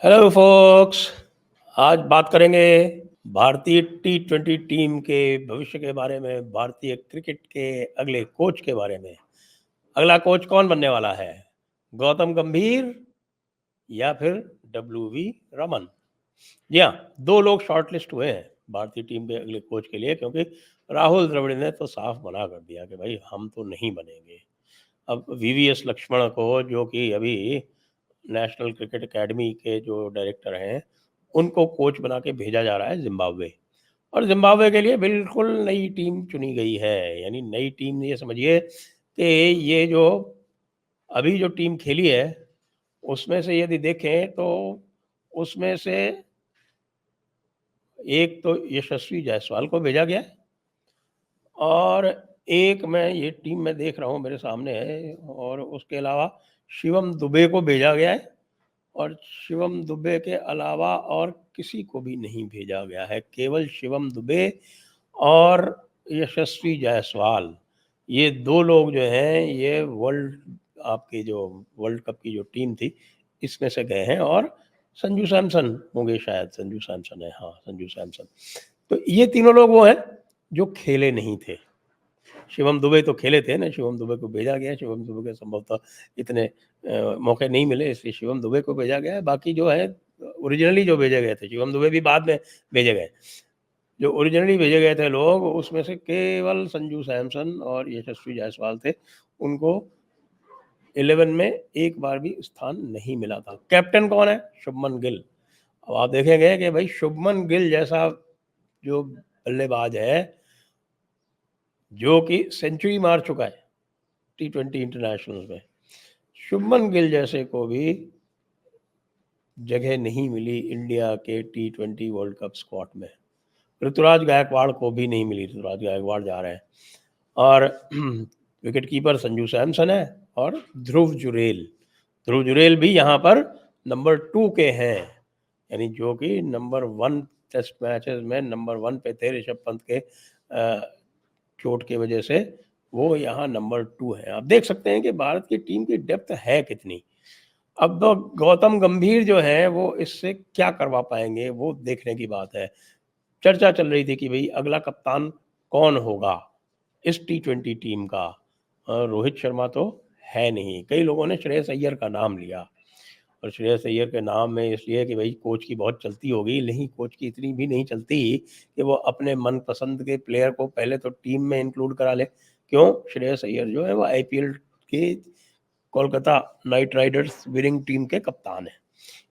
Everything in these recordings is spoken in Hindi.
Hello focus. आज बात करेंगे भारतीय टी20 टीम के भविष्य के बारे में, भारतीय क्रिकेट के अगले कोच के बारे में। अगला कोच कौन बनने वाला है, गौतम गंभीर या फिर डब्ल्यू रमन? जी हाँ, दो लोग शॉर्टलिस्ट हुए हैं भारतीय टीम के अगले कोच के लिए, क्योंकि राहुल द्रविड़ ने तो साफ मना कर दिया कि भाई हम तो नहीं बनेंगे। अब वीवीएस लक्ष्मण को, जो कि अभी नेशनल क्रिकेट एकेडमी के जो डायरेक्टर हैं, उनको कोच बना के भेजा जा रहा है जिम्बाब्वे। और जिम्बाब्वे के लिए बिल्कुल नई टीम चुनी गई है। यानी नई टीम, ये समझिए कि ये जो अभी जो टीम खेली है उसमें से यदि देखें तो उसमें से एक तो यशस्वी जायसवाल को भेजा गया है, और एक मैं ये टीम में देख रहा हूँ मेरे सामने है, और उसके अलावा शिवम दुबे को भेजा गया है। और शिवम दुबे के अलावा और किसी को भी नहीं भेजा गया है, केवल शिवम दुबे और यशस्वी जायसवाल। ये दो लोग जो हैं, ये आपकी जो वर्ल्ड कप की जो टीम थी इसमें से गए हैं। और संजू सैमसन होंगे, शायद संजू सैमसन है, हाँ संजू सैमसन। तो ये तीनों लोग वो हैं जो खेले नहीं थे। शिवम दुबे तो खेले थे ना, शिवम दुबे को भेजा गया। शिवम दुबे के संभवतः इतने मौके नहीं मिले, इसलिए शिवम दुबे को भेजा गया है। बाकी जो है ओरिजिनली जो भेजे गए थे, शिवम दुबे भी बाद में भेजे गए, जो ओरिजिनली भेजे गए थे लोग, उसमें से केवल संजू सैमसन और यशस्वी जायसवाल थे। उनको 11 में एक बार भी स्थान नहीं मिला था। कैप्टन कौन है? शुभमन गिल। अब आप देखेंगे कि भाई शुभमन गिल जैसा जो बल्लेबाज है, जो कि सेंचुरी मार चुका है टी20 इंटरनेशनल में, शुभमन गिल जैसे को भी जगह नहीं मिली इंडिया के टी20 वर्ल्ड कप स्क्वाड में। ऋतुराज गायकवाड़ को भी नहीं मिली, ऋतुराज गायकवाड़ जा रहे हैं। और विकेट कीपर संजू सैमसन है, और ध्रुव जुरेल भी यहाँ पर नंबर 2 के हैं। यानी जो कि नंबर 1 टेस्ट मैचेस में नंबर 1 पे थे, ऋषभ पंत के चोट की वजह से वो यहाँ नंबर 2 है। आप देख सकते हैं कि भारत की टीम की डेप्थ है कितनी। अब तो गौतम गंभीर जो है वो इससे क्या करवा पाएंगे, वो देखने की बात है। चर्चा चल रही थी कि भाई अगला कप्तान कौन होगा इस टी20 टीम का। रोहित शर्मा तो है नहीं। कई लोगों ने श्रेयस अय्यर का नाम लिया, और श्रेयस अय्यर के नाम में इसलिए कि भाई कोच की बहुत चलती होगी। नहीं, कोच की इतनी भी नहीं चलती कि वो अपने मनपसंद के प्लेयर को पहले तो टीम में इंक्लूड करा ले। क्यों? श्रेयस अय्यर जो है वो आईपीएल के Kolkata night Riders winning team के कप्तान है,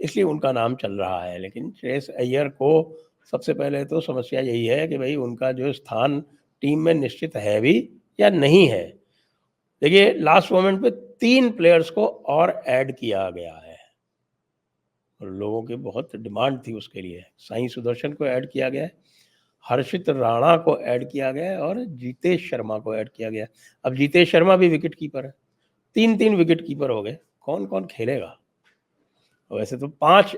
इसलिए उनका नाम चल रहा है। लेकिन श्रेयस अय्यर को सबसे पहले तो समस्या यही है कि भाई उनका जो स्थान टीम में निश्चित है भी या नहीं है। देखिए, लास्ट मोमेंट पे 3 प्लेयर्स को और ऐड किया गया है, और लोगों की बहुत डिमांड थी उसके लिए। साई सुदर्शन को ऐड किया गया है, हर्षित राणा को ऐड किया गया है, और जीतेश शर्मा को ऐड किया गया है। अब जीतेश शर्मा भी विकेट कीपर है। 3-3 विकेट कीपर हो गए, कौन कौन खेलेगा? वैसे तो 5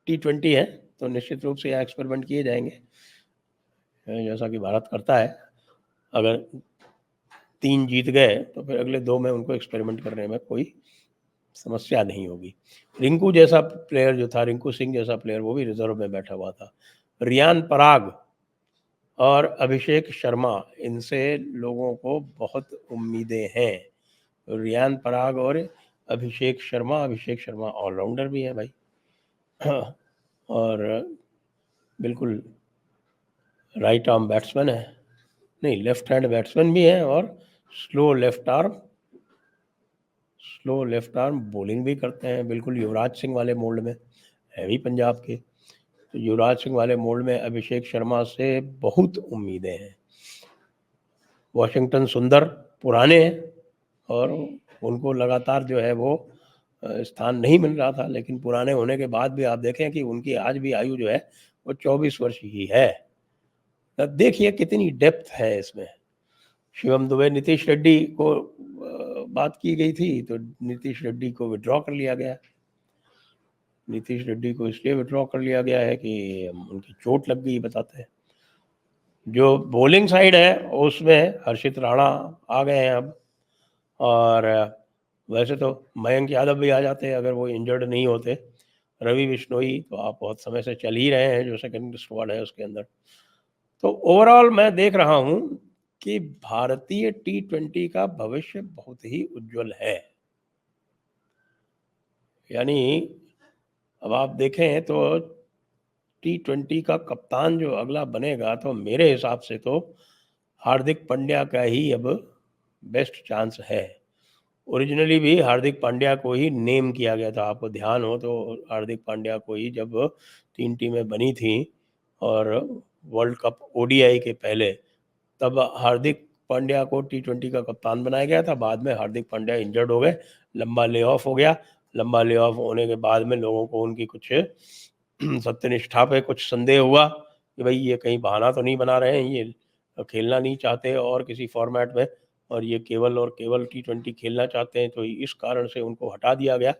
टी20 है, तो निश्चित रूप से यहाँ एक्सपेरिमेंट किए जाएंगे, जैसा कि भारत करता है। अगर 3 जीत गए तो फिर अगले 2 में उनको एक्सपेरिमेंट करने में कोई समस्या नहीं होगी। रिंकू जैसा प्लेयर जो था, रिंकू सिंह जैसा प्लेयर, वो भी रिजर्व में बैठा हुआ था। रियान पराग और अभिषेक शर्मा, इनसे लोगों को बहुत उम्मीदें हैं। रियान पराग और अभिषेक शर्मा ऑलराउंडर भी है भाई। और बिल्कुल राइट आर्म बैट्समैन है, नहीं लेफ्ट हैंड बैट्समैन भी है, और स्लो लेफ्ट आर्म बॉलिंग भी करते हैं। बिल्कुल युवराज सिंह वाले मोल्ड में है भी पंजाब के। तो युवराज सिंह वाले मोल्ड में अभिषेक शर्मा से बहुत उम्मीदें हैं। वॉशिंगटन सुंदर पुराने हैं, और उनको लगातार जो है वो स्थान नहीं मिल रहा था, लेकिन पुराने होने के बाद भी आप देखें कि उनकी आज भी आयु जो है वो 24 वर्ष ही है। देखिए कितनी डेप्थ है इसमें। शिवम दुबे, नीतीश रेड्डी को बात की गई थी, तो नीतीश रेड्डी को विड्रॉ कर लिया गया। नीतीश रेड्डी को इसलिए विड्रॉ कर लिया गया है कि उनकी चोट लग गई बताते हैं। जो बॉलिंग साइड है उसमें हर्षित राणा आ गए हैं अब, और वैसे तो मयंक यादव भी आ जाते अगर वो इंजर्ड नहीं होते। रवि बिश्नोई तो आप बहुत समय से चल ही रहे हैं, जो सेकंड स्क्वाड है उसके अंदर। तो ओवरऑल मैं देख रहा हूँ कि भारतीय टी20 का भविष्य बहुत ही उज्जवल है। यानी अब आप देखें तो टी20 का कप्तान जो अगला बनेगा, तो मेरे हिसाब से तो हार्दिक पांड्या का ही अब बेस्ट चांस है। ओरिजिनली भी हार्दिक पांड्या को ही नेम किया गया था, आपको ध्यान हो तो हार्दिक पांड्या को ही जब 3 टीमें बनी थी और वर्ल्ड कप ओडीआई के पहले, तब हार्दिक पांड्या को टी20 का कप्तान बनाया गया था। बाद में हार्दिक पांड्या इंजर्ड हो गए, लंबा ले ऑफ हो गया। लंबा ले ऑफ होने के बाद में लोगों को उनकी कुछ सत्यनिष्ठा पे कुछ संदेह हुआ कि भाई ये कहीं बहाना तो नहीं बना रहे हैं, ये खेलना नहीं चाहते और किसी फॉर्मेट में, और ये केवल और केवल टी20 खेलना चाहते हैं, तो इस कारण से उनको हटा दिया गया।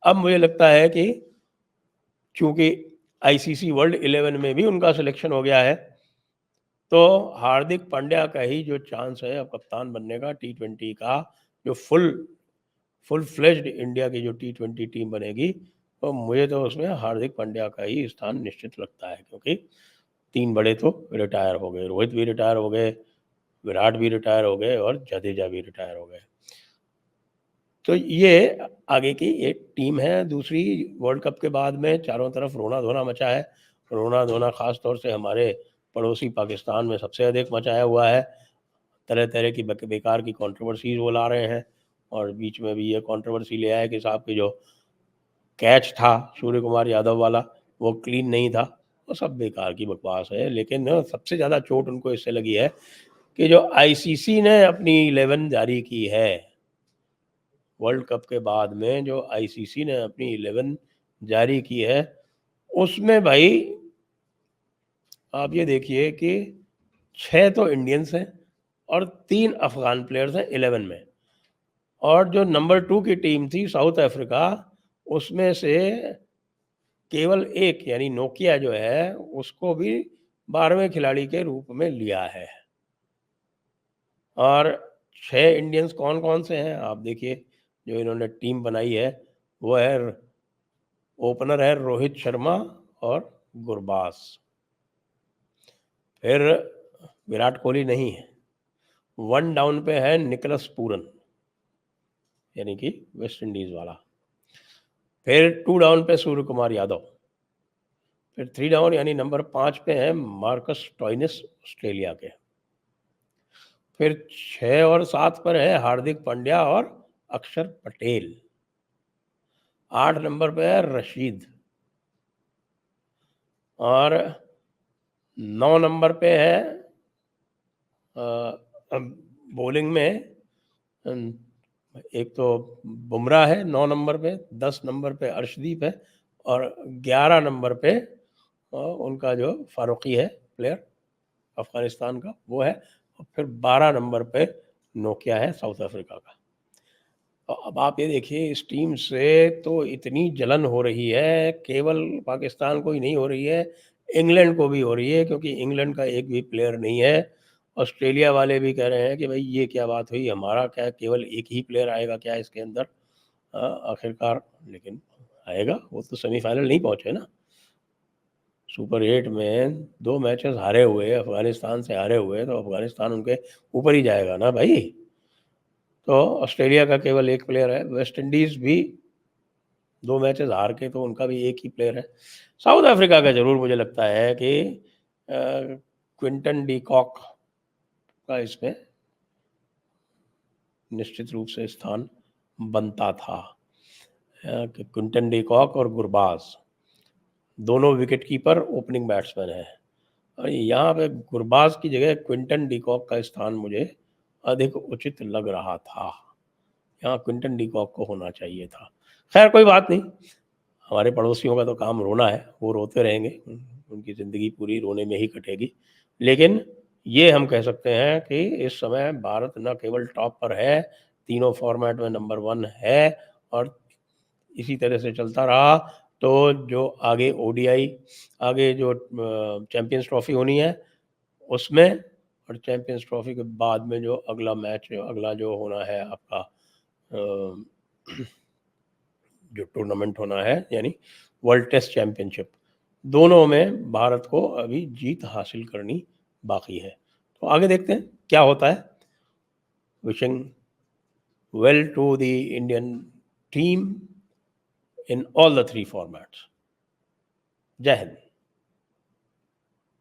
अब मुझे लगता है कि चूंकि आईसीसी वर्ल्ड 11 में भी उनका सिलेक्शन हो गया है, तो हार्दिक पांड्या का ही जो चांस है अब कप्तान बनने का टी20 का, जो फुल फ्लेज्ड इंडिया की जो टी20 टीम बनेगी, तो मुझे तो उसमें हार्दिक पांड्या का ही स्थान निश्चित लगता है, क्योंकि 3 बड़े तो रिटायर हो गए, रोहित भी रिटायर हो गए, विराट भी रिटायर हो गए और जडेजा भी रिटायर हो गए। तो ये आगे की एक टीम है। दूसरी, वर्ल्ड कप के बाद में चारों तरफ रोना धोना मचा है। रोना धोना खास तौर से हमारे पड़ोसी पाकिस्तान में सबसे अधिक मचाया हुआ है। तरह तरह की बेकार की कंट्रोवर्सीज वो ला रहे हैं, और बीच में भी ये कंट्रोवर्सी ले आए कि साहब की जो कैच था सूर्य कुमार यादव वाला, वो क्लीन नहीं था। वो सब बेकार की बकवास है। लेकिन सबसे ज़्यादा चोट उनको इससे लगी है कि जो आईसीसी ने अपनी 11 जारी की है, वर्ल्ड कप के बाद में जो आईसीसी ने अपनी 11 जारी की है, उसमें भाई आप ये देखिए कि 6 तो इंडियंस हैं और 3 अफगान प्लेयर्स हैं 11 में, और जो नंबर 2 की टीम थी साउथ अफ्रीका, उसमें से केवल एक यानी नोकिया जो है, उसको भी 12वें खिलाड़ी के रूप में लिया है। और 6 इंडियंस कौन कौन से हैं आप देखिए, जो इन्होंने टीम बनाई है, वो है ओपनर है रोहित शर्मा और गुरबाज, फिर विराट कोहली नहीं है, 1 डाउन पे है निकोलस पूरन यानी कि वेस्ट इंडीज वाला, फिर 2 डाउन पे सूर्य कुमार यादव, फिर 3 डाउन यानी नंबर 5 पे है मार्कस स्टोइनिस ऑस्ट्रेलिया के, फिर 6 और 7 पर है हार्दिक पांड्या और अक्षर पटेल, 8 नंबर पे है रशीद, और 9 नंबर पे है बॉलिंग में एक तो बुमराह है 9 नंबर पे, 10 नंबर पे अर्शदीप है, और 11 नंबर पे उनका जो फारूकी है प्लेयर अफगानिस्तान का, वो है, और फिर 12 नंबर पे नोकिया है साउथ अफ्रीका का। तो अब आप ये देखिए, इस टीम से तो इतनी जलन हो रही है, केवल पाकिस्तान को ही नहीं हो रही है, इंग्लैंड को भी हो रही है, क्योंकि इंग्लैंड का एक भी प्लेयर नहीं है। ऑस्ट्रेलिया वाले भी कह रहे हैं कि भाई ये क्या बात हुई, हमारा क्या केवल एक ही प्लेयर आएगा क्या इसके अंदर आखिरकार। लेकिन आएगा, वो तो सेमीफाइनल नहीं पहुंचे ना, सुपर 8 में 2 मैचेस हारे हुए, अफगानिस्तान से हारे हुए, तो अफगानिस्तान उनके ऊपर ही जाएगा ना भाई। तो ऑस्ट्रेलिया का केवल एक प्लेयर है, वेस्ट इंडीज भी 2 मैचेस हार के, तो उनका भी एक ही प्लेयर है। साउथ अफ्रीका का जरूर मुझे लगता है कि क्विंटन डी कॉक का इसमें निश्चित रूप से स्थान बनता था, कि क्विंटन डी कॉक और गुरबाज दोनों विकेट कीपर ओपनिंग बैट्समैन हैं, और यहाँ पे गुरबाज की जगह क्विंटन डी कॉक का स्थान मुझे अधिक उचित लग रहा था। यहाँ क्विंटन डी कॉक को होना चाहिए था। खैर कोई बात नहीं, हमारे पड़ोसियों का तो काम रोना है, वो रोते रहेंगे, उनकी ज़िंदगी पूरी रोने में ही कटेगी। लेकिन ये हम कह सकते हैं कि इस समय भारत न केवल टॉप पर है, तीनों फॉर्मेट में नंबर 1 है, और इसी तरह से चलता रहा तो जो आगे ओडीआई, आगे जो चैंपियंस ट्रॉफी होनी है उसमें, और चैंपियंस ट्रॉफी के बाद में जो अगला मैच, अगला जो होना है आपका जो टूर्नामेंट होना है, यानी वर्ल्ड टेस्ट चैंपियनशिप, दोनों में भारत को अभी जीत हासिल करनी बाकी है। तो आगे देखते हैं क्या होता है। Wishing well to the Indian team in all the 3 formats. जय हिंद।